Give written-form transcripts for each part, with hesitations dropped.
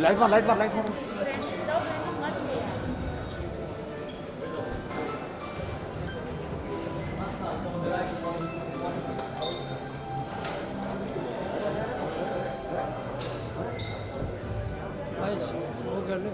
Light मार वो कर ले।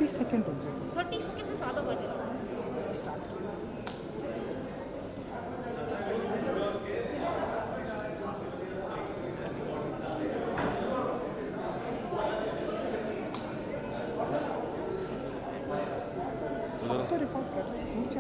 सेकंड 30 सेकंड से ज़्यादा बने। सब तो रिकॉर्ड कर रहे हैं नीचे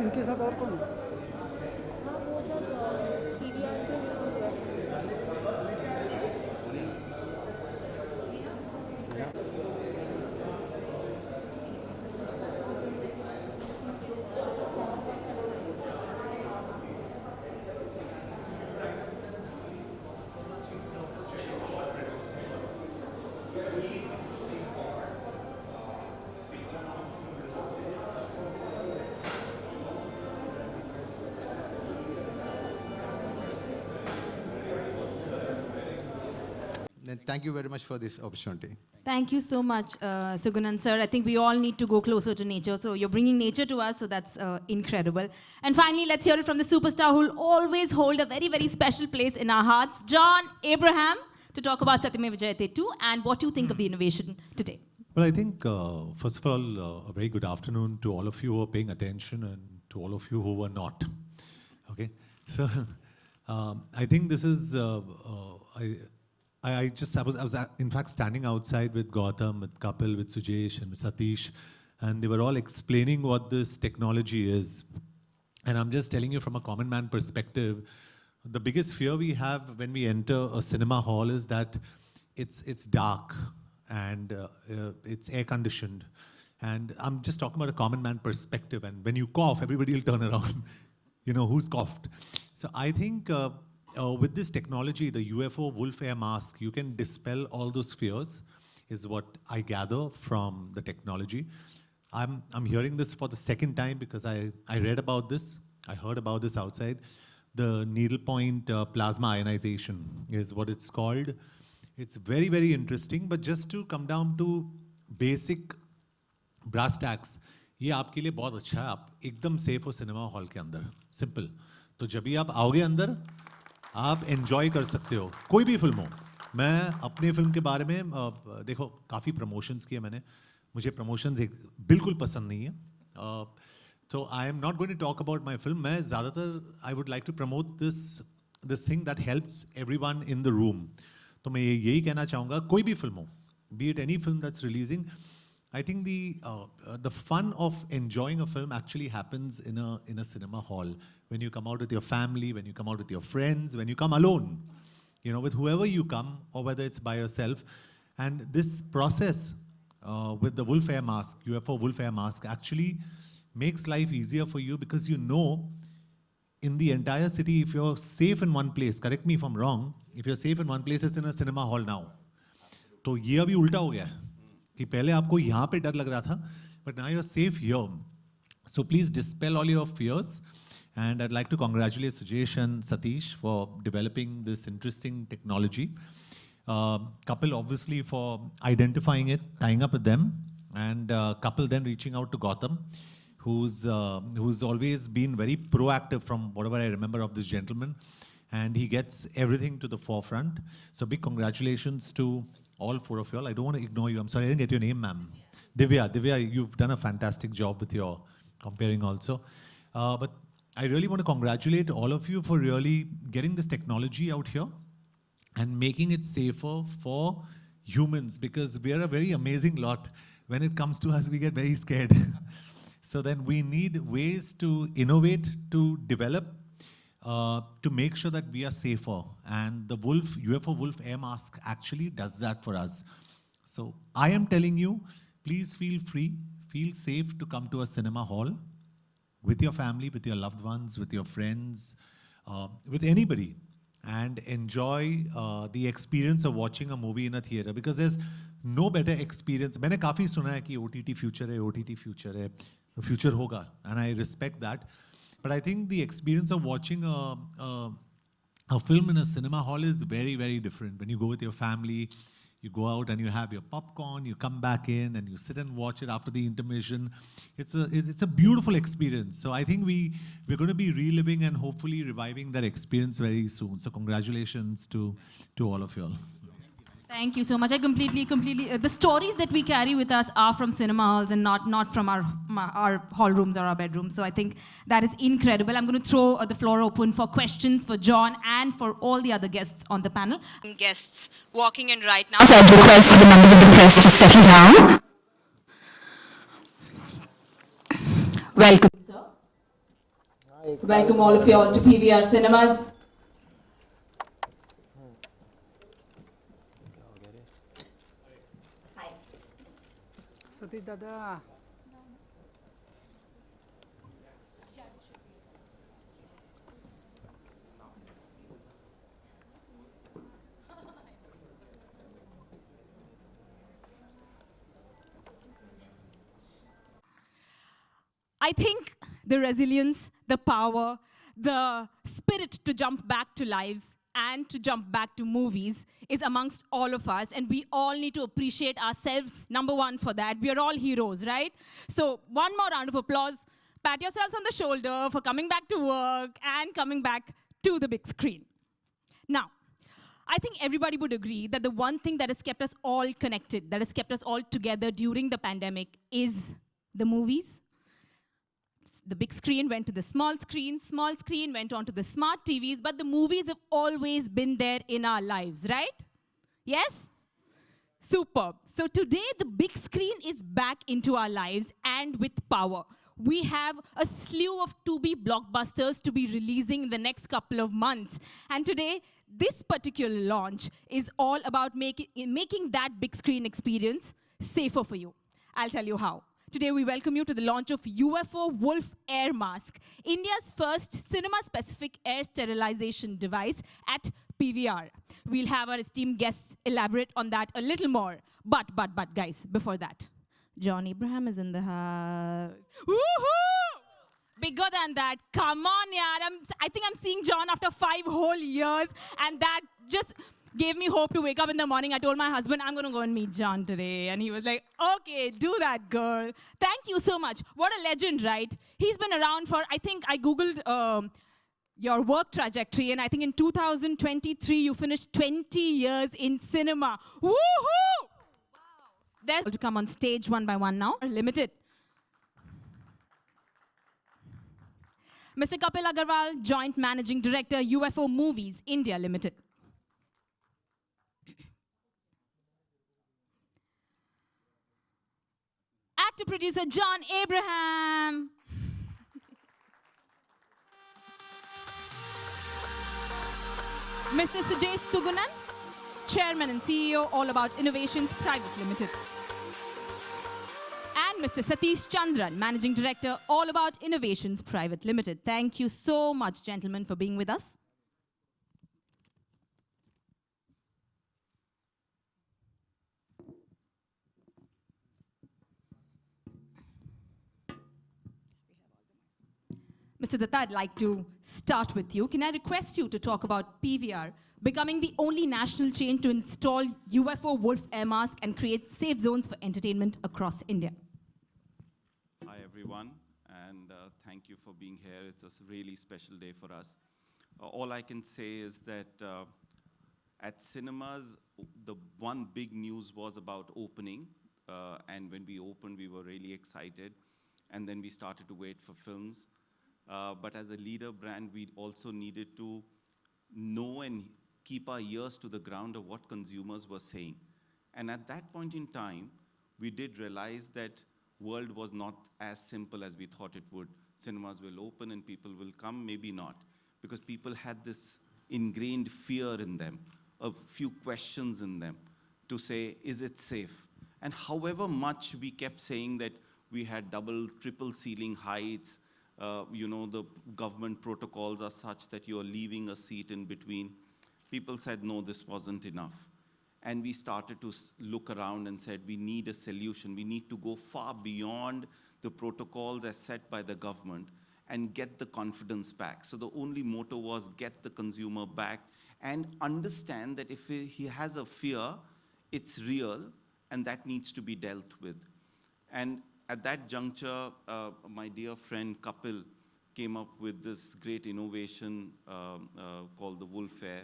इनके साथ और कौन है? And thank you very much for this opportunity. Thank you so much, Sugunan sir. I think we all need to go closer to nature. So you're bringing nature to us, so that's incredible. And finally, let's hear it from the superstar who will always hold a very, very special place in our hearts, John Abraham, to talk about Satyameva Jayate 2 and what you think of the innovation today. Well, I think, first of all, a very good afternoon to all of you who are paying attention and to all of you who were not. Okay? So, I think this is, I was in fact standing outside with Gautam, with Kapil, with Sujesh, and with Satish, and they were all explaining what this technology is. And I'm just telling you from a common man perspective, the biggest fear we have when we enter a cinema hall is that it's dark and it's air conditioned. And I'm just talking about a common man perspective. And when you cough, everybody will turn around. You know, who's coughed? So I think with this technology, the UFO Wolf Air mask, you can dispel all those fears, is what I gather from the technology. I'm hearing this for the second time because I read about this. I heard about this outside. The needlepoint plasma ionization is what it's called. It's very, very interesting. But just to come down to basic brass tacks, ये आपके लिए बहुत अच्छा है. आप एकदम safe हो cinema hall के अंदर, सिंपल. तो जब भी आप आओगे अंदर, आप एंजॉय कर सकते हो कोई भी फिल्म हो. मैं अपने फिल्म के बारे में देखो काफ़ी प्रमोशंस किए मैंने. मुझे प्रमोशंस बिल्कुल पसंद नहीं है. So I am not going to talk about my film. मैं ज़्यादातर I would like to promote this thing that helps everyone in the room. तो मैं यही कहना चाहूँगा, कोई भी फिल्म हो, be it any film that's releasing, I think the fun of enjoying a film actually happens in a cinema hall. When you come out with your family, when you come out with your friends, when you come alone, you know, with whoever you come, or whether it's by yourself. And this process with the Wolf Air mask, UFO Wolf Air mask, actually makes life easier for you because you know in the entire city, if you're safe in one place, correct me if I'm wrong, if you're safe in one place, it's in a cinema hall now. तो ये अभी उल्टा हो गया है कि पहले आपको यहाँ पे डर लग रहा था, but now you're safe here. So please dispel all your fears. And I'd like to congratulate Sujesh and Satish for developing this interesting technology. Kapil obviously for identifying it, tying up with them, and Kapil then reaching out to Gautam, who's always been very proactive from whatever I remember of this gentleman, and he gets everything to the forefront. So big congratulations to all four of you all. I don't want to ignore you. I'm sorry, I didn't get your name, ma'am. Divya, you've done a fantastic job with your comparing also. But I really want to congratulate all of you for really getting this technology out here and making it safer for humans, because we are a very amazing lot. When it comes to us, we get very scared. So then we need ways to innovate, to develop, to make sure that we are safer. And the UFO Wolf Air mask actually does that for us. So I am telling you, please feel free, feel safe to come to a cinema hall with your family, with your loved ones, with your friends, with anybody, and enjoy the experience of watching a movie in a theater, because there's no better experience. मैंने काफ़ी सुना है कि OTT future है, OTT future है, future होगा, and I respect that. But I think the experience of watching a film in a cinema hall is very, very different. When you go with your family, you go out and you have your popcorn, you come back in and you sit and watch it after the intermission. It's a beautiful experience. So I think we're going to be reliving and hopefully reviving that experience very soon. So congratulations to all of you all. Thank you so much. I completely, the stories that we carry with us are from cinema halls and not from our hall rooms or our bedrooms. So I think that is incredible. I'm going to throw the floor open for questions for John and for all the other guests on the panel. Guests walking in right now. So I'd request the members of the press to settle down. Welcome, sir. Welcome all of you all to PVR Cinemas. Satish दादा I think the resilience, the power, the spirit to jump back to lives and to jump back to movies is amongst all of us, and we all need to appreciate ourselves, number one, for that. We are all heroes, right? So one more round of applause. Pat yourselves on the shoulder for coming back to work and coming back to the big screen. Now, I think everybody would agree that the one thing that has kept us all connected, that has kept us all together during the pandemic is the movies. The big screen went to the small screen went on to the smart TVs, but the movies have always been there in our lives, right? Yes? Superb. So today, the big screen is back into our lives and with power. We have a slew of to-be blockbusters to be releasing in the next couple of months. And today, this particular launch is all about making that big screen experience safer for you. I'll tell you how. Today, we welcome you to the launch of UFO Wolf Air Mask, India's first cinema-specific air sterilization device at PVR. We'll have our esteemed guests elaborate on that a little more. But guys, before that, John Abraham is in the house. Woohoo! Bigger than that. Come on, yaar. I think I'm seeing John after 5 whole years, and that just gave me hope to wake up in the morning. I told my husband, I'm going to go and meet John today. And he was like, okay, do that, girl. Thank you so much. What a legend, right? He's been around for, I think I Googled your work trajectory, and I think in 2023, you finished 20 years in cinema. Woohoo! Wow. There's to come on stage one by one now. Limited. Mr. Kapil Agarwal, Joint Managing Director, UFO Movies, India Limited. Actor producer John Abraham. Mr. Sujesh Sugunan, Chairman and CEO, All About Innovations Private Limited. And Mr. Satish Chandran, Managing Director, All About Innovations Private Limited. Thank you so much, gentlemen, for being with us. Mr. Datta, I'd like to start with you. Can I request you to talk about PVR becoming the only national chain to install UFO Wolf Air Mask and create safe zones for entertainment across India? Hi, everyone, and thank you for being here. It's a really special day for us. All I can say is that at cinemas, the one big news was about opening, and when we opened, we were really excited, and then we started to wait for films. But as a leader brand, we also needed to know and keep our ears to the ground of what consumers were saying. And at that point in time, we did realize that world was not as simple as we thought it would. Cinemas will open and people will come, maybe not. Because people had this ingrained fear in them, a few questions in them to say, is it safe? And however much we kept saying that we had double, triple ceiling heights, the government protocols are such that you're leaving a seat in between. People said, no, this wasn't enough. And we started to look around and said, we need a solution. We need to go far beyond the protocols as set by the government and get the confidence back. So the only motto was get the consumer back and understand that if he has a fear, it's real, and that needs to be dealt with. And at that juncture, my dear friend Kapil came up with this great innovation called the Wolf Air,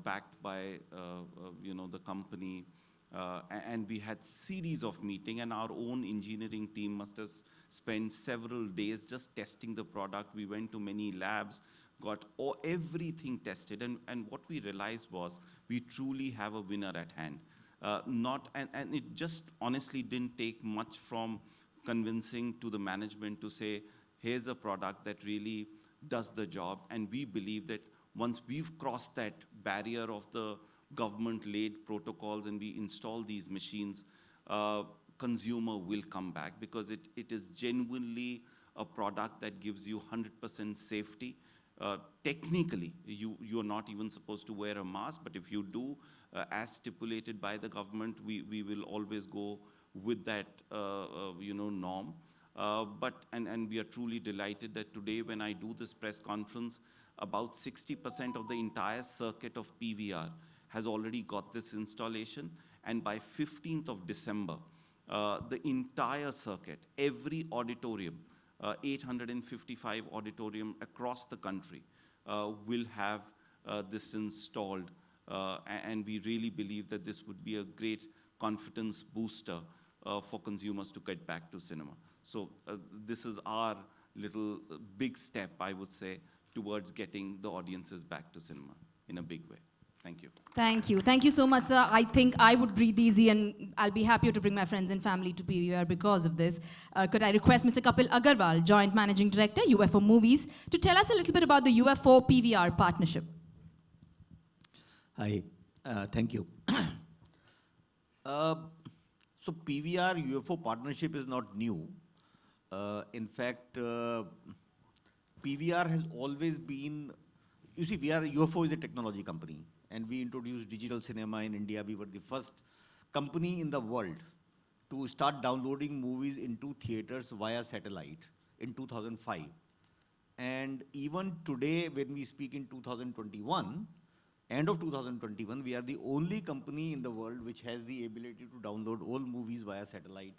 backed by the company. And we had series of meetings, and our own engineering team must have spent several days just testing the product. We went to many labs, got everything tested, and what we realized was we truly have a winner at hand. And it just honestly didn't take much from convincing to the management to say, here's a product that really does the job. And we believe that once we've crossed that barrier of the government-laid protocols and we install these machines, consumer will come back because it is genuinely a product that gives you 100% safety. Technically, you're not even supposed to wear a mask, but if you do, as stipulated by the government, we will always go with that norm. And we are truly delighted that today when I do this press conference, about 60% of the entire circuit of PVR has already got this installation. And by 15th of December, the entire circuit, every auditorium, 855 auditorium across the country will have this installed. And we really believe that this would be a great confidence booster for consumers to get back to cinema. So this is our little big step, I would say, towards getting the audiences back to cinema in a big way. Thank you. Thank you. Thank you so much, sir. I think I would breathe easy and I'll be happier to bring my friends and family to PVR because of this. Could I request Mr. Kapil Agarwal, Joint Managing Director, UFO Movies, to tell us a little bit about the UFO PVR partnership? Hi, thank you. So PVR UFO partnership is not new. In fact, PVR has always been, you see, UFO is a technology company, and we introduced digital cinema in India. We were the first company in the world to start downloading movies into theaters via satellite in 2005. And even today, when we speak in 2021, end of 2021, we are the only company in the world which has the ability to download all movies via satellite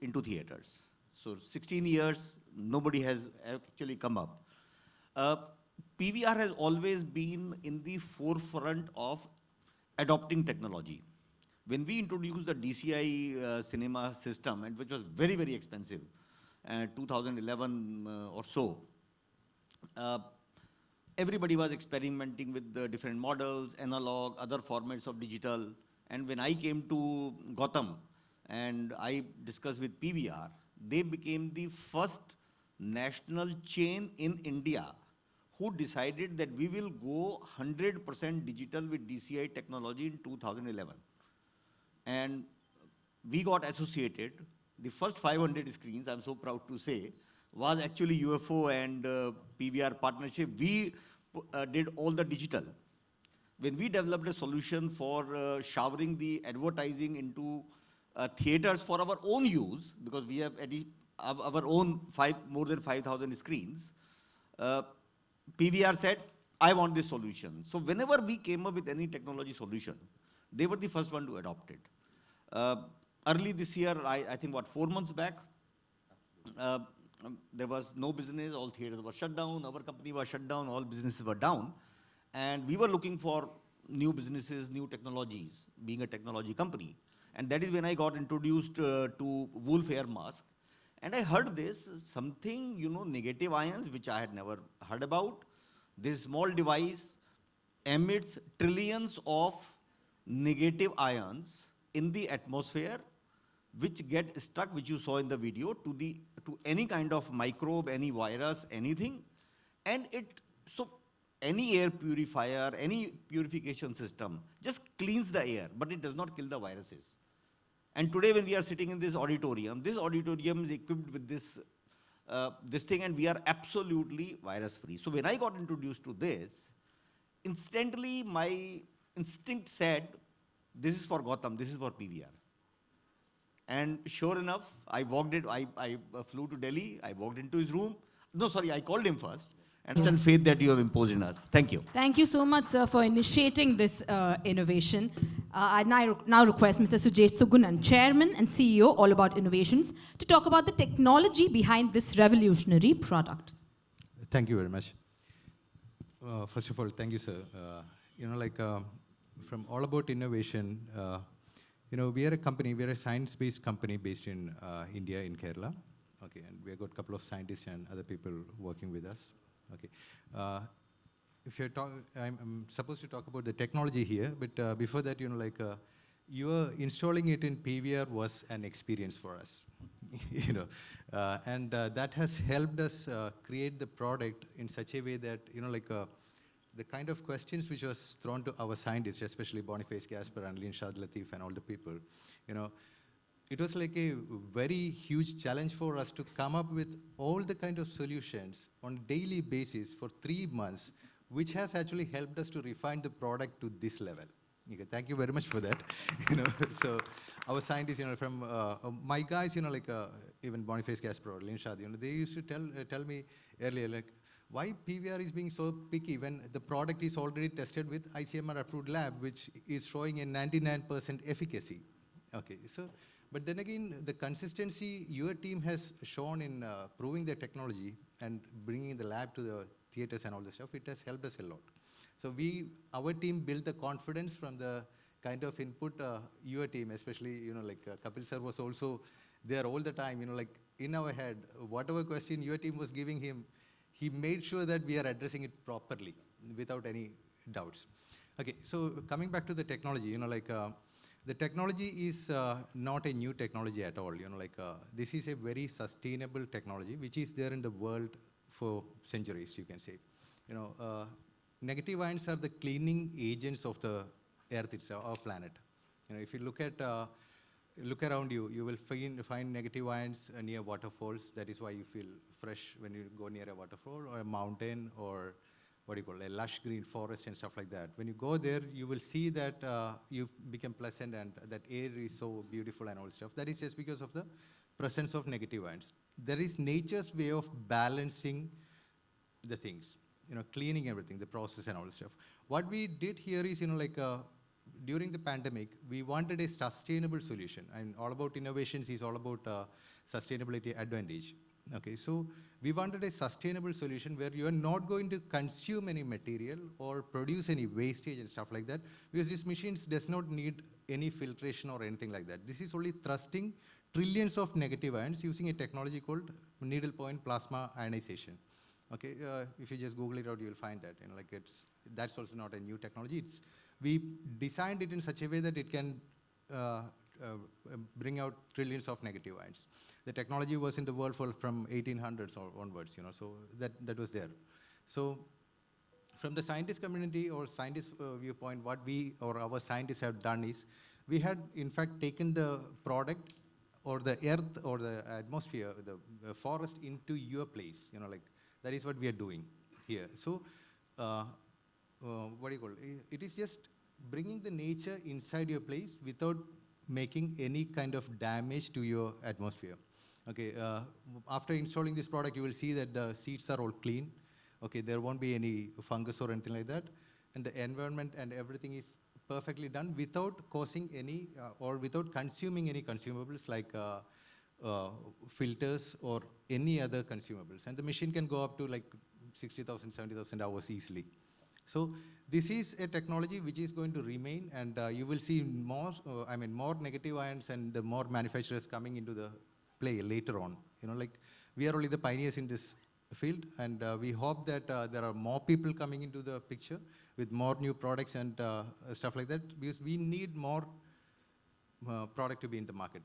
into theaters. So 16 years, nobody has actually come up. PVR has always been in the forefront of adopting technology. When we introduced the DCI cinema system, and which was very, very expensive, 2011 or so, everybody was experimenting with the different models, analog, other formats of digital. And when I came to Gotham and I discussed with PVR, they became the first national chain in India who decided that we will go 100% digital with DCI technology in 2011. And we got associated. The first 500 screens, I'm so proud to say, was actually UFO and PVR partnership. We did all the digital. When we developed a solution for showering the advertising into theaters for our own use, because we have our own more than 5,000 screens, PVR said, I want this solution. So whenever we came up with any technology solution, they were the first one to adopt it. Early this year, I think 4 months back, there was no business, all theaters were shut down, our company was shut down, all businesses were down. And we were looking for new businesses, new technologies, being a technology company. And that is when I got introduced to Wolf Air Mask. And I heard this, something, negative ions, which I had never heard about. This small device emits trillions of negative ions in the atmosphere, which get stuck, which you saw in the video, to any kind of microbe, any virus, anything. And so any air purifier, any purification system just cleans the air, but it does not kill the viruses. And today when we are sitting in this auditorium is equipped with this thing, and we are absolutely virus free. So when I got introduced to this, instantly my instinct said, this is for Gotham, this is for PVR. And sure enough, I flew to Delhi, I walked into his room. No, sorry, I called him first. And faith that you have imposed in us. Thank you. Thank you so much, sir, for initiating this innovation. I now request Mr. Sujesh Sugunan, Chairman and CEO, All About Innovations, to talk about the technology behind this revolutionary product. Thank you very much. First of all, thank you, sir. From All About Innovation, we are a company, we are a science-based company based in India, in Kerala. Okay, and we have got a couple of scientists and other people working with us. Okay. If you're I'm supposed to talk about the technology here, but before that, you're installing it in PVR was an experience for us, and that has helped us create the product in such a way that, the kind of questions which was thrown to our scientists, especially Boniface Gasper and Linshad Latif and all the people, it was like a very huge challenge for us to come up with all the kind of solutions on a daily basis for 3 months, which has actually helped us to refine the product to this level. Okay, thank you very much for that. So our scientists, from my guys, even Boniface Gasper or Linshad, they used to tell me earlier, why PVR is being so picky when the product is already tested with ICMR approved lab, which is showing a 99% efficacy. Okay, so. But then again, the consistency your team has shown in proving the technology and bringing the lab to the theaters and all this stuff, it has helped us a lot. So our team built the confidence from the kind of input your team, especially, Kapil sir was also there all the time, in our head, whatever question your team was giving him, he made sure that we are addressing it properly without any doubts. Okay, so coming back to the technology, the technology is not a new technology at all. This is a very sustainable technology which is there in the world for centuries, you can say. Negative ions are the cleaning agents of the Earth itself, our planet. If you look around you, you will find negative ions near waterfalls. That is why you feel fresh when you go near a waterfall or a mountain or a lush green forest and stuff like that. When you go there, you will see that you become pleasant and that air is so beautiful and all stuff. That is just because of the presence of negative ions. There is nature's way of balancing the things, cleaning everything, the process and all stuff. What we did here is, during the pandemic, we wanted a sustainable solution. And all about innovations is all about sustainability advantage. Okay, so we wanted a sustainable solution where you are not going to consume any material or produce any wastage and stuff like that, because these machines does not need any filtration or anything like that. This is only thrusting trillions of negative ions using a technology called needle point plasma ionization. Okay, if you just Google it out, you will find that. That's also not a new technology. We designed it in such a way that it can bring out trillions of negative ions. The technology was in the world from 1800s onwards, so that was there. So from the scientist community or scientist viewpoint, what we or our scientists have done is, we had in fact taken the product or the earth or the atmosphere, the forest into your place, that is what we are doing here. So it is just bringing the nature inside your place without making any kind of damage to your atmosphere. Okay, after installing this product, you will see that the seats are all clean. Okay, there won't be any fungus or anything like that. And the environment and everything is perfectly done without causing any or without consuming any consumables like filters or any other consumables. And the machine can go up to like 60,000, 70,000 hours easily. So this is a technology which is going to remain, and you will see more negative ions and the more manufacturers coming into the play later on. We are only the pioneers in this field, and we hope that there are more people coming into the picture with more new products and stuff like that, because we need more product to be in the market.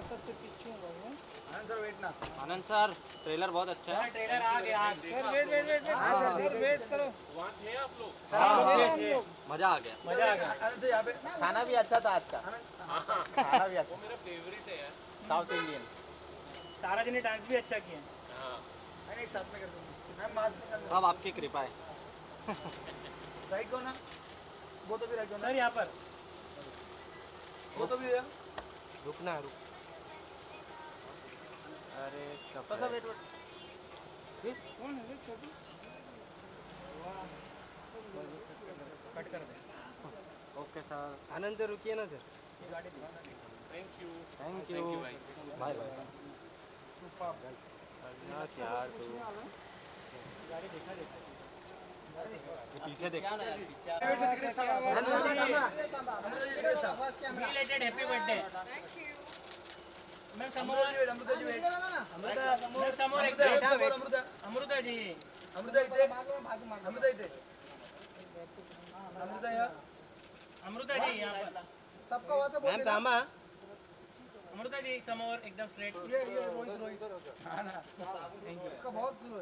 सबसे पीछे हूँ मैं। आनंद sir trailer बहुत अच्छा है। Trailer आ गया। Wait करो। वहाँ थे आप लोग? हाँ, मजा आ गया। आनंद से यहाँ पे खाना भी अच्छा था आज का। खाना भी अच्छा। वो मेरा फेवरेट है यार। South Indian. सारा जी ने डांस भी अच्छा किया। हाँ। एक साथ में कर दूँगी। सब आपकी कृपा है। राइट को ना? वो तो भी राइट को ना? सर यहाँ पर। वो तो भी है। रुकना है रुक। अरे कब? वेट। कौन है छोटू? कट कर दे। Okay sir. आनंद से रुकिए ना sir. Thank you. Thank you भाई। Bye bye. अविनाश यार तू। गाड़ी देखा पीछे देख। Related happy birthday. Thank you. Ma'am समोर अमृता जी वेट। मैम समोर एक अमृता जी। अमृता इथे। अमृता इथे। अमृता यार। अमृता जी यहाँ पर। सबका हुआ तो बोल देना। अमृता जी समोर एकदम स्ट्रेट। ये रोहित। हाँ ना। इसका बहुत सुनो।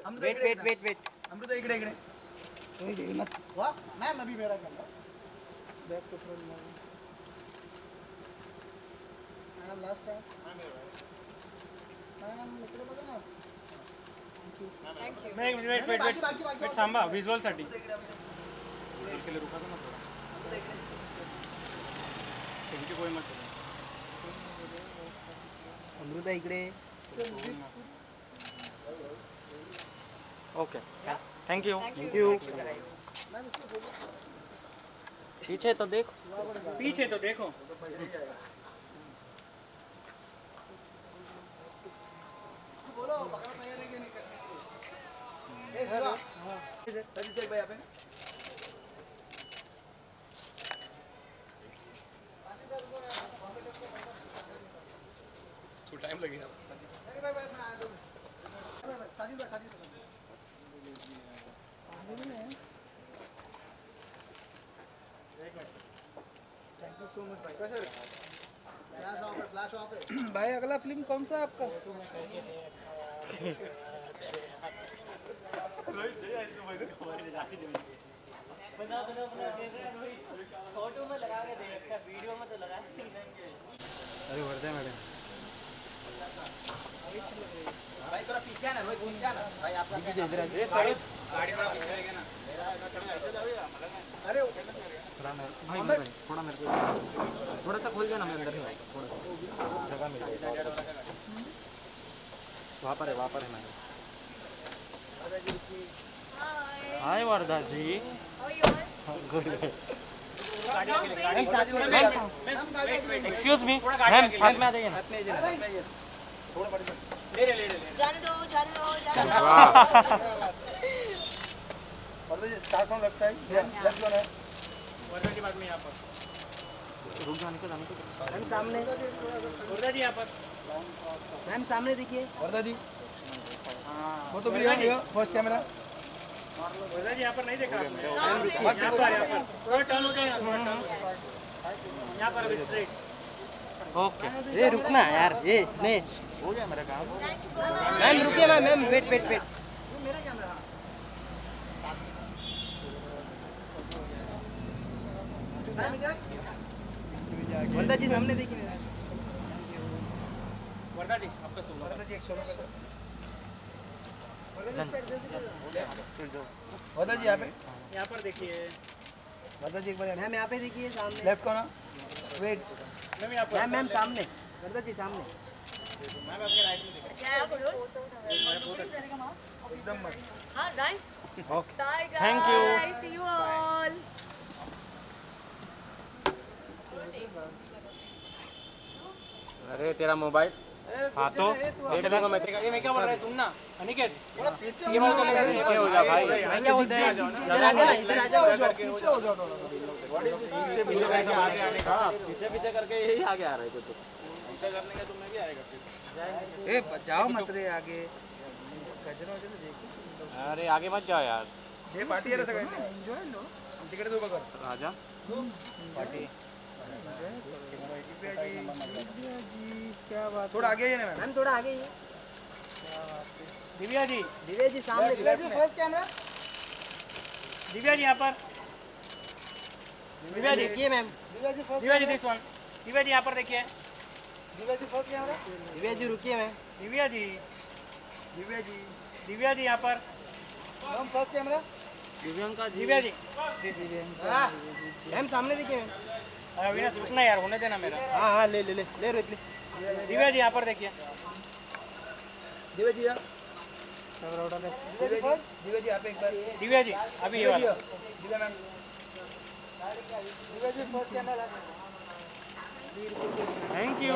वेट। अमृता इकडे। वाह मैम अभी मेरा कर लो। Back to front ma'am last time ma'am इकडे बघा ना। Thank you. मैं वेट थांबा विज्युअल साठी। विज्युअल के लिए रुका था ना थोड़ा। थैंक यू कोई मत। अमृता इकडे। Okay thank you. पीछे तो देखो। पीछे तो देखो। बोलो पकड़ तैयार है कि नहीं करने? ए शिवा। सजी से भाई यहाँ पे। टाइम लगेगा थैंक यू सो मच भाई। फ्लैश ऑफ है भाई। अगला फिल्म कौन सा है आपका? फोटो में लगा के दे, वीडियो में तो लगा। अरे वर्धा मैडम भाई थोड़ा पीछे आना, रोहित पीछे आना भाई, आपका पीछे इधर ये साइड गाड़ी थोड़ा पीछे रहेगा ना। अरे भाई थोड़ा मेरे को थोड़ा सा खोल देना, मैं अंदर नहीं आऊंगा, थोड़ा सा जगह मिल जाएगी। वहाँ पर है मैडम। हाय वर्धा जी। गुड। एक्सक्यूज मी मैम, साथ में आ जाइए ना। जाने दो स्टार्ट होने लगता है। लेफ्ट कौन है? वर्धा जी बाद में यहाँ पर रुक जाने का मैम सामने। वर्धा जी यहाँ पर। मैम सामने देखिए वर्धा जी। वो तो भैया फर्स्ट कैमरा। वर्धा जी यहाँ पर नहीं देखा आपने? यहाँ पर थोड़ा टर्न हो जाए ना, थोड़ा टर्न यहाँ पर अभी स्ट्रेट। ओके। ये रुकना यार, ये स्नेह हो गया मेरा काम। मैम रुकिए मैम वेट वर्धा जी सामने देखिए। वर्धा जी आपका सोलो। वर्धा जी एक सोलो कर। वर्धा जी यहाँ पर देखिए। वर्धा जी एक बार मैम यहाँ पे देखिए सामने। लेफ्ट कौन? वेट मैम यहाँ पर। मैम सामने। वर्धा जी सामने। मैम आपके राइट में देखा। एकदम मस्त। हाँ nice. Okay thank you. See you all. अरे तेरा मोबाइल। हाँ तो देखने को मैं क्या बोल रहा है, सुनना अनिकेत। ये बोल रहा हो जा भाई। क्या बोलते हैं? इधर आ जा, इधर आ जा। पीछे हो जाओ। पीछे करके यही आगे आ रहे थे। तो पीछे करने का तुम्हें भी आएगा। ए जाओ मत रे आगे। गजरा वजह से देखो। अरे आगे मत जाओ यार। ये पार्टी है रे सगळ्यांनी। एन्जॉय लो। तिकडे तो बघा। राजा पार्टी। क्या बात। थोड़ा आगे आइए ना मैम। थोड़ा आगे आइए। दिव्या जी सामने। Divya ji first camera. दिव्या जी यहाँ पर। दिव्या जी देखिए ma'am. Divya ji first. Divya ji this one. Divya ji यहाँ पर देखिए। Divya ji first camera. दिव्या जी रुकिए मैम। दिव्या जी यहाँ पर। Ma'am first camera. Divya ji. Ma'am सामने देखिए मैम। अरे अविनाश रुकना यार, होने देना मेरा। हाँ ले रोहित ले। दिव्या जी यहाँ पर देखिए। दिव्या जी फर्स्ट। दिव्या जी यहाँ पे एक बार। दिव्या जी अभी ये वाला। Divya ma'am. Divya ji first camera. Thank you.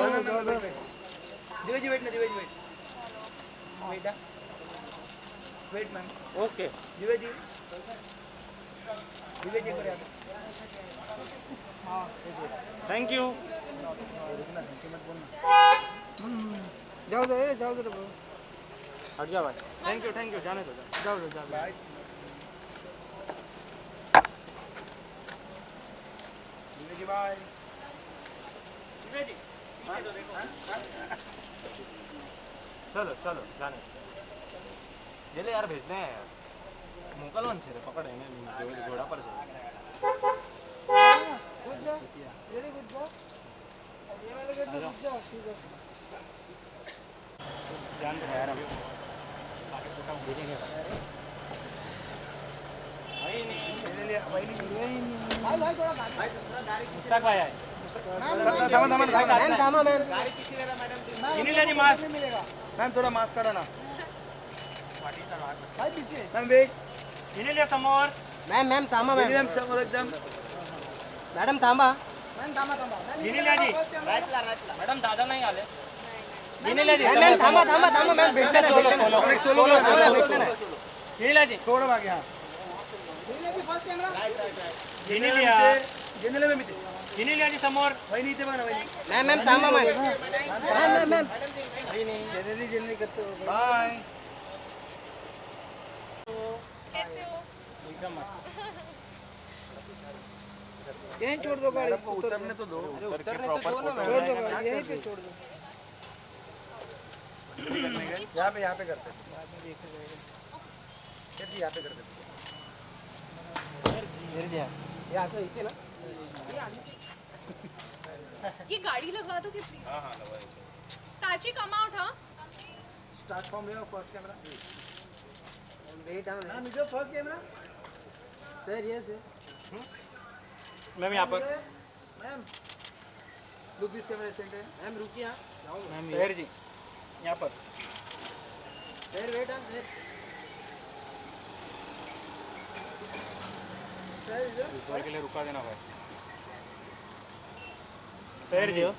Divya ji wait ना। Divya ji wait. Wait ma'am. Okay. Divya ji एक बार यहाँ पे। Thank you. जाओ दो हट जा भाई। थैंक यू जाने दो। जाओ जी बाय। दिव्या जी पीछे तो देखो। चलो जाने ये ले यार, भेजने हैं यार। मोकल वन छे पकड़ है घोड़ा पर से। Very good job. ये वाले गेट में जाओ। ठीक है। ध्यान दे यार, अभी आगे फोटो भेजेंगे भाई थोड़ा मुस्ताक भाई आए। मैम मास्क मिलेगा। मैम थोड़ा मास्क करा ना। भाई पीछे। Ma'am wait. समोर। मैम थांबा। मैम समोर एकदम। मॅडम थांबा. मॅम थांबा. जिनीला जी राईटला. मॅडम दादा नाही आले. मॅम थांबा. मॅम भेटते ना. सोलो जिनीला जी थोड़ा मागे. हाँ जिनीला जी फर्स्ट कैमरा. जिनीला में जिनीला जी समोर. वहिनी इथे बघा ना. वहिनी. मॅम थांबा. मॅम ही नहीं जनरली जनरली करते हो बाय कैसे हो? एकदम मस्त यहीं छोड़ दो गाड़ी को उतरने तो दो अरे उतरने तो दो ना छोड़ दो गाड़ी यहीं पे छोड़ दो यहाँ पे करते हैं यहाँ पे करते हैं यहाँ से इतने ना ये गाड़ी लगवा दो कि प्लीज? हाँ साची कम आउट हाँ? Start from your first camera wait down ma'am is your first camera sir yes ma'am यहाँ पर ma'am look this camera centre ma'am रुकिए मैम शहर जी यहाँ पर sir wait on sir visual के लिए रुका देना भाई शहर जी हो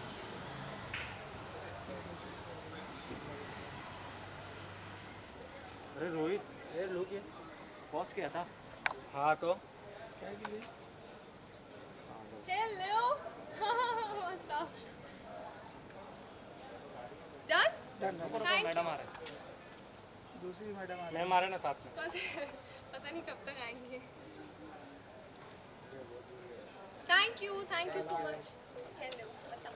अरे रोहित सर रुकिए पॉज किया था हाँ तो hello what's up done? Thank madam you. आ रहे दूसरी मैडम आ मैम आ रहे ना साथ में कौन से पता नहीं कब तक आएंगे। Thank you so much. Hello what's up?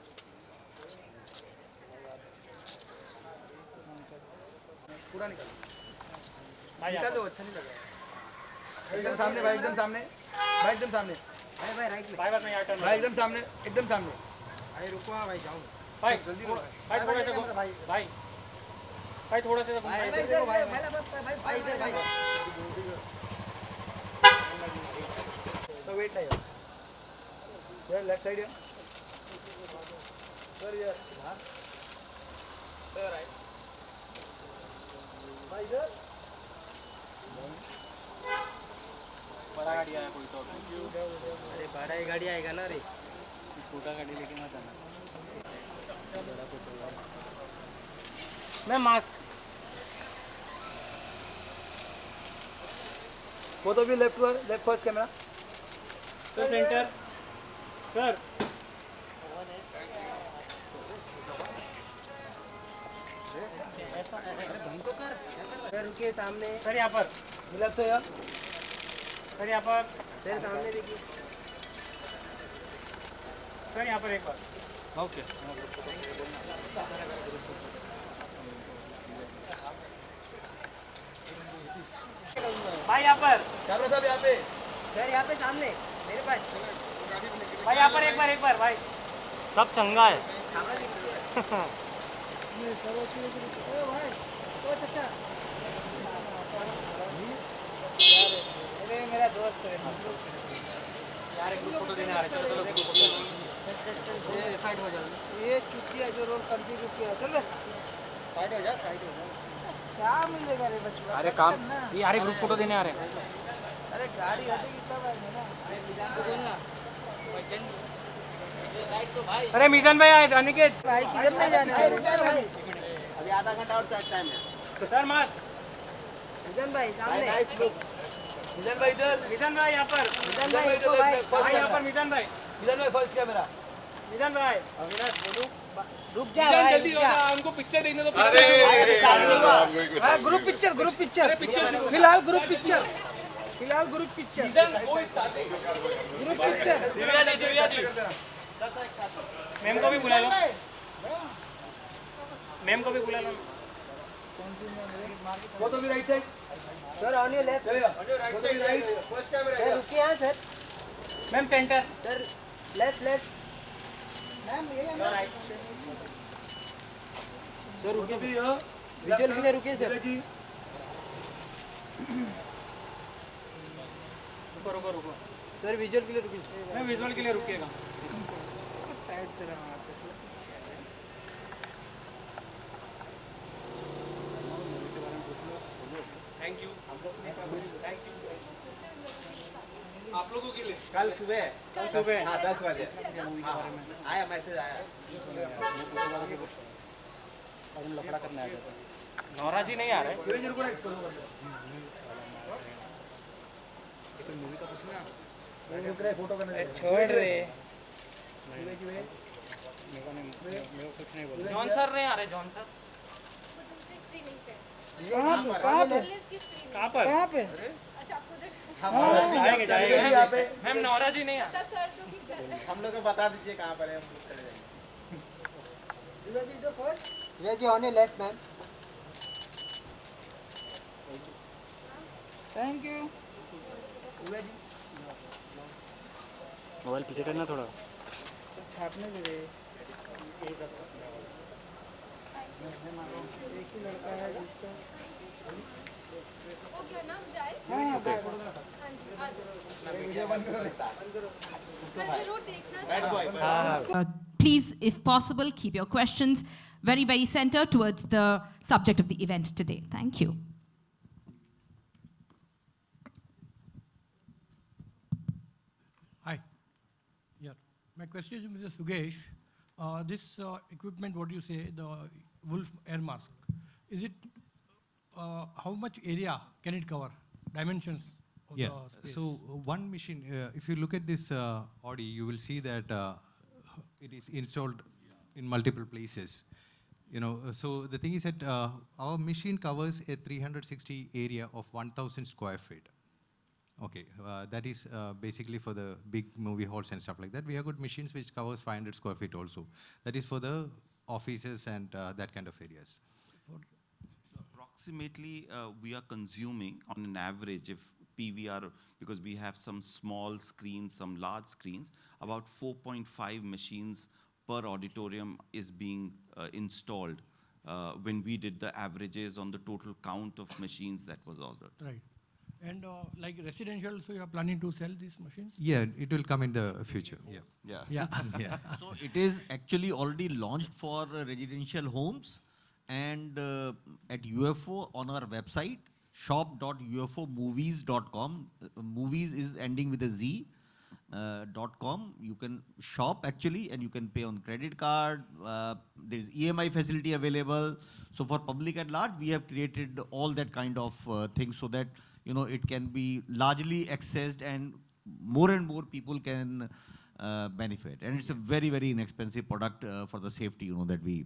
पूरा निकाल भाई निकाल दो अच्छा नहीं लग रहा एकदम सामने भाई एकदम सामने भाई एकदम सामने भाई राइट में भाई बाद में यहाँ टर्न भाई एकदम सामने भाई रुको भाई जाओ भाई जल्दी भाई थोड़ा सा भाई भाई भाई थोड़ा सा भाई इधर भाई भाई इधर भाई सो वेट नहीं यार लेफ्ट साइड है सर यार सर राइट भाई इधर बड़ा गाड़ी आया कोई तो अरे बड़ा ही गाड़ी आएगा ना रे छोटा गाड़ी लेके मत आना मैं मास्क वो तो भी लेफ्ट फर्स्ट कैमरा तो सेंटर सर सर रुकिए सामने सर यहाँ पर लेफ्ट से यार सर यहाँ पर सर सामने देखिए सर यहाँ पर एक बार ओके भाई यहाँ पर कैमरा साहब यहाँ पे सर यहाँ पे सामने मेरे पास भाई यहाँ पर एक बार भाई सब चंगा है अरे मेरा दोस्त है यार एक ग्रुप फोटो देने आ रहे चलो चलो ग्रुप फोटो ये साइड हो जाओ ये चुटिया जो रोल कर दी चुटिया चल साइड हो जा क्या मिलेगा रे बच्चा अरे काम ये यार ग्रुप फोटो देने आ रहे हैं अरे गाड़ी हटेगी तब आएंगे ना अरे मिशन भाई आए अनिकेत भाई किधर नहीं जाने भाई अभी आधा घंटा और टाइम है सर मास्क मिजन भाई सामने मिजन भाई इधर मिशन भाई यहाँ पर मिजन भाई इसको भाई भाई यहाँ पर मिशन भाई फर्स्ट कैमरा मिशन भाई अविनाश बोलू रुक जा भाई जल्दी हो जा हमको पिक्चर देखने दो ग्रुप पिक्चर फिलहाल group picture group picture ma'am को भी बुला लो मैम को भी बुला लो वो तो भी right side sir on your left वो तो भी राइट फर्स्ट कैमरा सर रुकिए यहाँ sir ma'am centre sir left ma'am ये राइट सर रुकिए भी हो विजुअल के लिए रुकिए सर जी रुको सर विजुअल के लिए रुकिए मैं विजुअल के लिए रुकिएगा थैंक यू आप लोगों के लिए कल सुबह हाँ 10 बजे आया मैसेज आया लफड़ा करने आ जाता नौरा जी नहीं आ रहे फोटो करने छोड़ रे जॉन सर नहीं आ रहे जॉन सर स्क्रीनिंग पे कहाँ पे रिलीज की स्क्रीनिंग कहाँ पर कहाँ पे अच्छा आपको उधर जाएंगे जाएंगे यहाँ पे मैम नौरा जी नहीं पता कर दो कि घर है हम लोग को बता दीजिए कहाँ पर है, हम लोग चले जाएंगे। जी जो फर्स्ट जी on your left ma'am. Thank you mobile पीछे करना थोड़ा छापने दे रहे एक ही लड़का है जिसका हो गया नाम जाए हाँ हाँ जी आ जाओ कल जरूर देखना sir Please, if possible, keep your questions very, very centered towards the subject of the event today. Thank you. Hi. Yeah. My question is to Mr. Sugesh. This equipment, what you say, the Wolf air mask, is it, how much area can it cover? Dimensions of Yeah. the space? So one machine, if you look at this Audi, you will see that it is installed in multiple places. You know, so the thing is that our machine covers a 360 area of 1,000 square feet. Okay, that is basically for the big movie halls and stuff like that. We have got machines which covers 500 square feet also. That is for the offices and that kind of areas. So approximately, we are consuming on an average, if PVR, because we have some small screens, some large screens, about 4.5 machines per auditorium is being installed when we did the averages on the total count of machines that was ordered. Right. And like residential, so you are planning to sell these machines? Yeah, it will come in the future. Yeah. Yeah. Yeah. Yeah. So it is actually already launched for residential homes and at UFO on our website, shop.ufomovies.com. Movies is ending with a Z. .com. You can shop actually and you can pay on credit card. There is EMI facility available. So for public at large, we have created all that kind of things so that it can be largely accessed and more people can benefit. And it's a very, very inexpensive product for the safety that we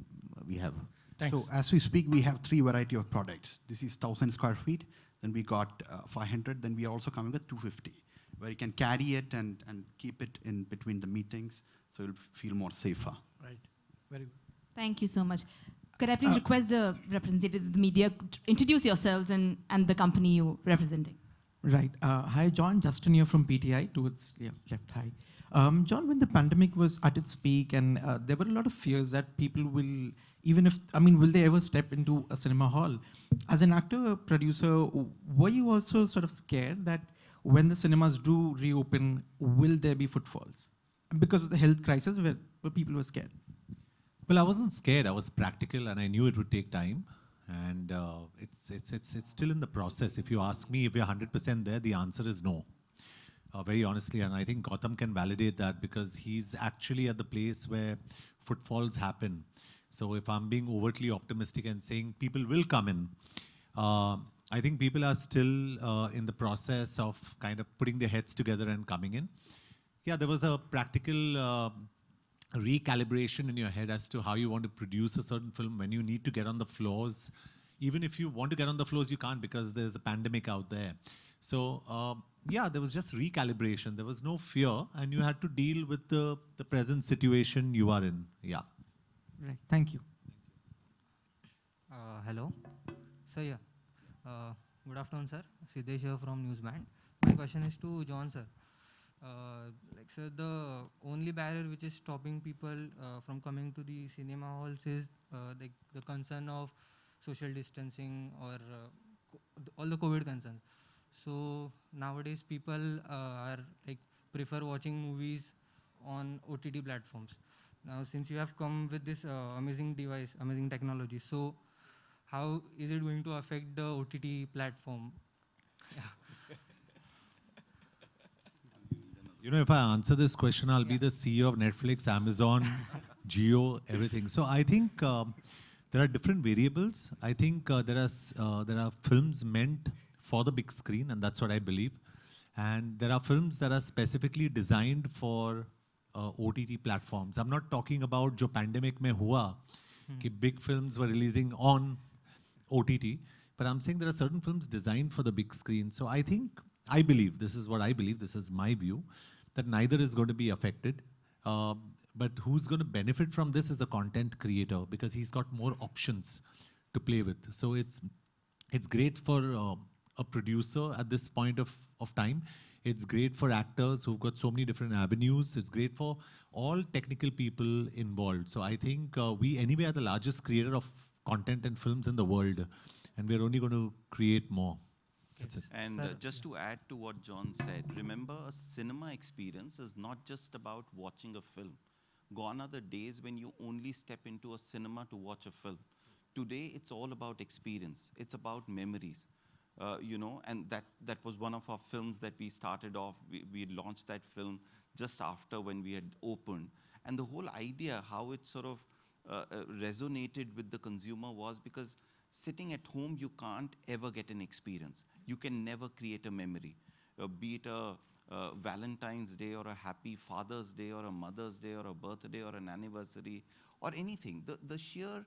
have. Thanks. So as we speak, we have 3 variety of products. This is 1,000 square feet. Then we got 500. Then we are also coming with 250, where you can carry it and keep it in between the meetings, so you'll feel more safer. Right. Very good. Thank you so much. Could I please request the representative of the media to introduce yourselves and the company you're representing? Right. Hi, John. Justin here from PTI. Towards left. Hi. John, when the pandemic was at its peak and there were a lot of fears that people will, will they ever step into a cinema hall? As an actor, producer, were you also sort of scared that when the cinemas do reopen, will there be footfalls? Because of the health crisis where people were scared. Well, I wasn't scared. I was practical, and I knew it would take time. And it's still in the process. If you ask me if we're 100% there, the answer is no. Very honestly, and I think Gautam can validate that because he's actually at the place where footfalls happen. So if I'm being overtly optimistic and saying people will come in, I think people are still in the process of kind of putting their heads together and coming in. Yeah, there was a practical recalibration in your head as to how you want to produce a certain film, when you need to get on the floors. Even if you want to get on the floors, you can't because there's a pandemic out there. So yeah, there was just recalibration. There was no fear, and you had to deal with the present situation you are in. Yeah. Right. Thank you. Hello. So yeah. Good afternoon, sir. Siddesh here from Newsband. My question is to John, sir. Sir, the only barrier which is stopping people from coming to the cinema halls is the concern of social distancing or all the COVID concerns. So nowadays people prefer watching movies on OTT platforms. Now, since you have come with this amazing device, amazing technology, so how is it going to affect the OTT platform? If I answer this question, I'll be the CEO of Netflix, Amazon, Jio, everything. So I think there are different variables. I think there are films meant for the big screen, and that's what I believe. And there are films that are specifically designed for OTT platforms. I'm not talking about jo pandemic mein hua, ki big films were releasing on OTT, but I'm saying there are certain films designed for the big screen. So I believe, this is what I believe, this is my view, that neither is going to be affected. But who's going to benefit from this is a content creator, because he's got more options to play with. So it's great for a producer at this point of time. It's great for actors who've got so many different avenues. It's great for all technical people involved. So I think we anyway are the largest creator of content and films in the world, and we're only going to create more. That's it. And just to add to what John said, remember, a cinema experience is not just about watching a film. Gone are the days when you only step into a cinema to watch a film. Today, it's all about experience. It's about memories. And that was one of our films that we started off. We launched that film just after when we had opened. And the whole idea, how it sort of resonated with the consumer, was because sitting at home, you can't ever get an experience. You can never create a memory, be it a Valentine's Day or a happy Father's Day or a Mother's Day or a birthday or an anniversary or anything. The sheer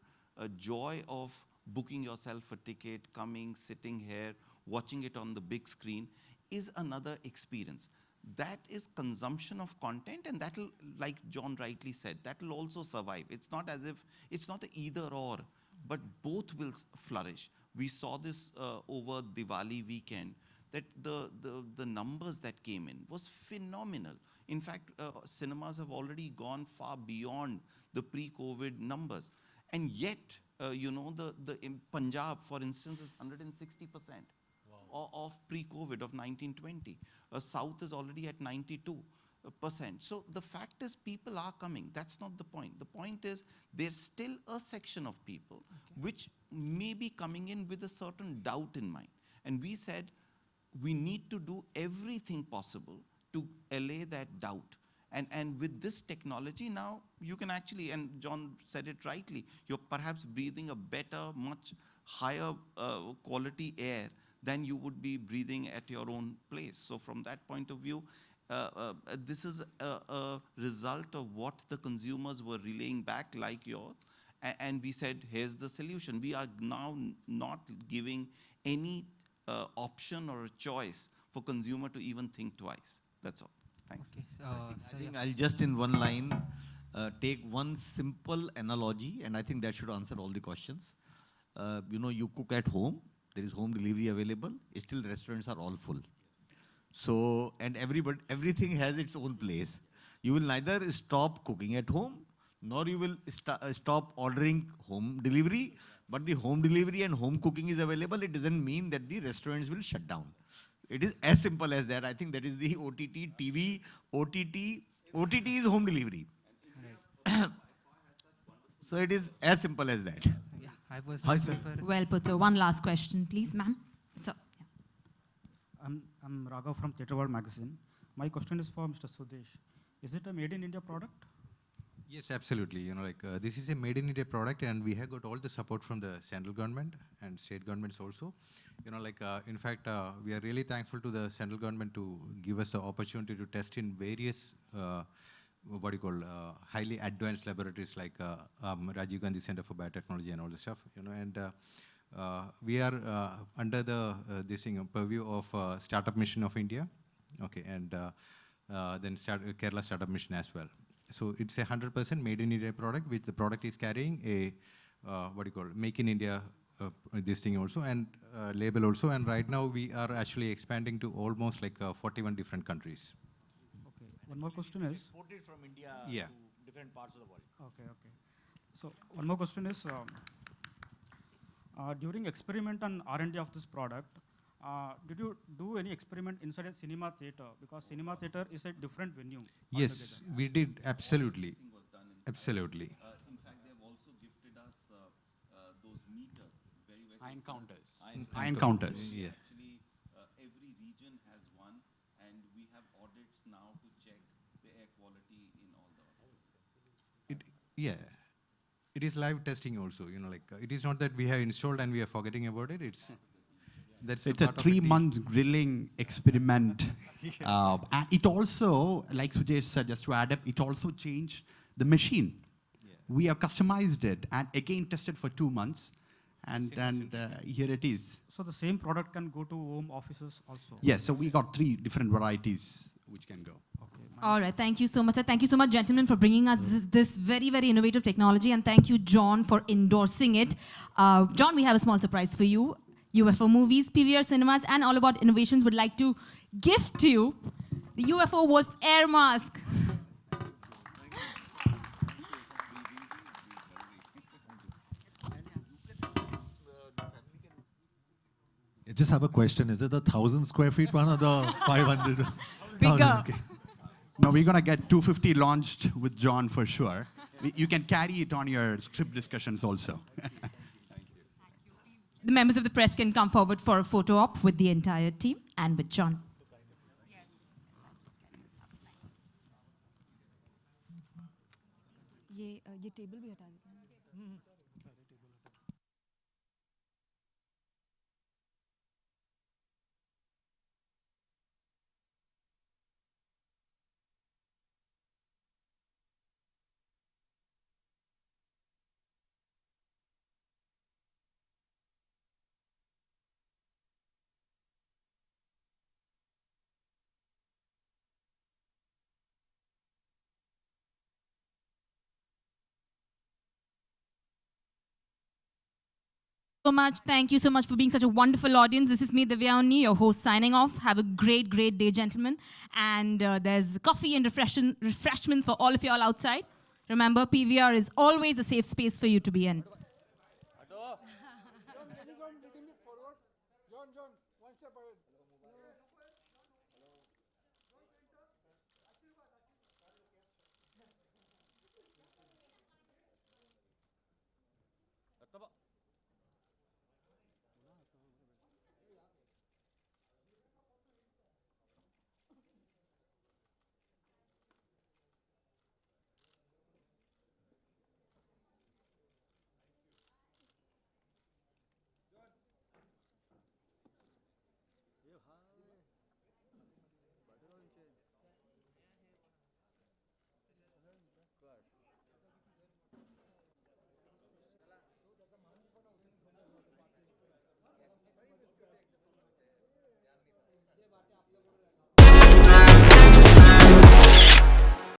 joy of booking yourself a ticket, coming, sitting here, watching it on the big screen is another experience. That is consumption of content, and that'll, like John rightly said, that'll also survive. It's not as if, it's not an either or, but both will flourish. We saw this over Diwali weekend, that the numbers that came in was phenomenal. In fact, cinemas have already gone far beyond the pre-COVID numbers. And yet, in Punjab, for instance, is 160% of pre-COVID of 1920. South is already at 92%. So the fact is, people are coming. That's not the point. The point is, there's still a section of people which may be coming in with a certain doubt in mind. And we said, we need to do everything possible to allay that doubt. And with this technology now, you can actually, and John said it rightly, you're perhaps breathing a better, much higher quality air than you would be breathing at your own place. So from that point of view, this is a result of what the consumers were relaying back, like yours. And we said, here's the solution. We are now not giving any option or a choice for consumer to even think twice. That's all. Thanks. Okay. I think I'll just in one line take one simple analogy, and I think that should answer all the questions. You cook at home, there is home delivery available, still restaurants are all full. So, and everything has its own place. You will neither stop cooking at home, nor you will stop ordering home delivery, but the home delivery and home cooking is available. It doesn't mean that the restaurants will shut down. It is as simple as that. I think that is the OTT, TV, OTT is home delivery. Right. So it is as simple as that. Yeah, I personally prefer. Well put. One last question, please, ma'am. So, yeah. I'm Raghav from Theatre World Magazine. My question is for Mr. Sudesh. Is it a made in India product? Yes, absolutely. This is a made in India product, and we have got all the support from the central government and state governments also. In fact, we are really thankful to the central government to give us the opportunity to test in various, highly advanced laboratories like Rajiv Gandhi Center for Biotechnology and all the stuff. We are under the purview of Startup Mission of India, and then Kerala Startup Mission as well. So it's a 100% made in India product, which the product is carrying a Make in India this thing also, and label also. And right now we are actually expanding to almost 41 different countries. Okay. One more question is. Exported from India to different parts of the world. Okay. So one more question is, during experiment and R&D of this product, did you do any experiment inside a cinema theater? Because cinema theater is a different venue. Yes, we did, absolutely. Absolutely. In fact, they have also gifted us those meters, very Iron counters. Iron counters. Yeah. Actually, every region has one, and we have audits now to check the air quality in all the audits. It is live testing also. It is not that we have installed and we are forgetting about it. It's a 3-month grilling experiment. And it also, like Sujesh said, just to add up, it also changed the machine. Yeah. We have customized it and again tested for 2 months. and here it is. So the same product can go to home offices also? Yes, so we got 3 different varieties which can go. All right, thank you so much, sir. Thank you so much, gentlemen, for bringing us this very, very innovative technology. And thank you, John, for endorsing it. John, we have a small surprise for you. UFO Movies, PVR Cinemas, and All About Innovations would like to gift you the UFO Wolf Air Mask. I just have a question. Is it the 1,000 square feet one or the 500? Bigger. Okay. No, we're going to get 250 launched with John for sure. You can carry it on your script discussions also. The members of the press can come forward for a photo op with the entire team and with John. ये table भी हटा दीजिए। So much. Thank you so much for being such a wonderful audience. This is me, Divya Unni, your host, signing off. Have a great, great day, gentlemen. And there's coffee and refreshments for all of you all outside. Remember, PVR is always a safe space for you to be in.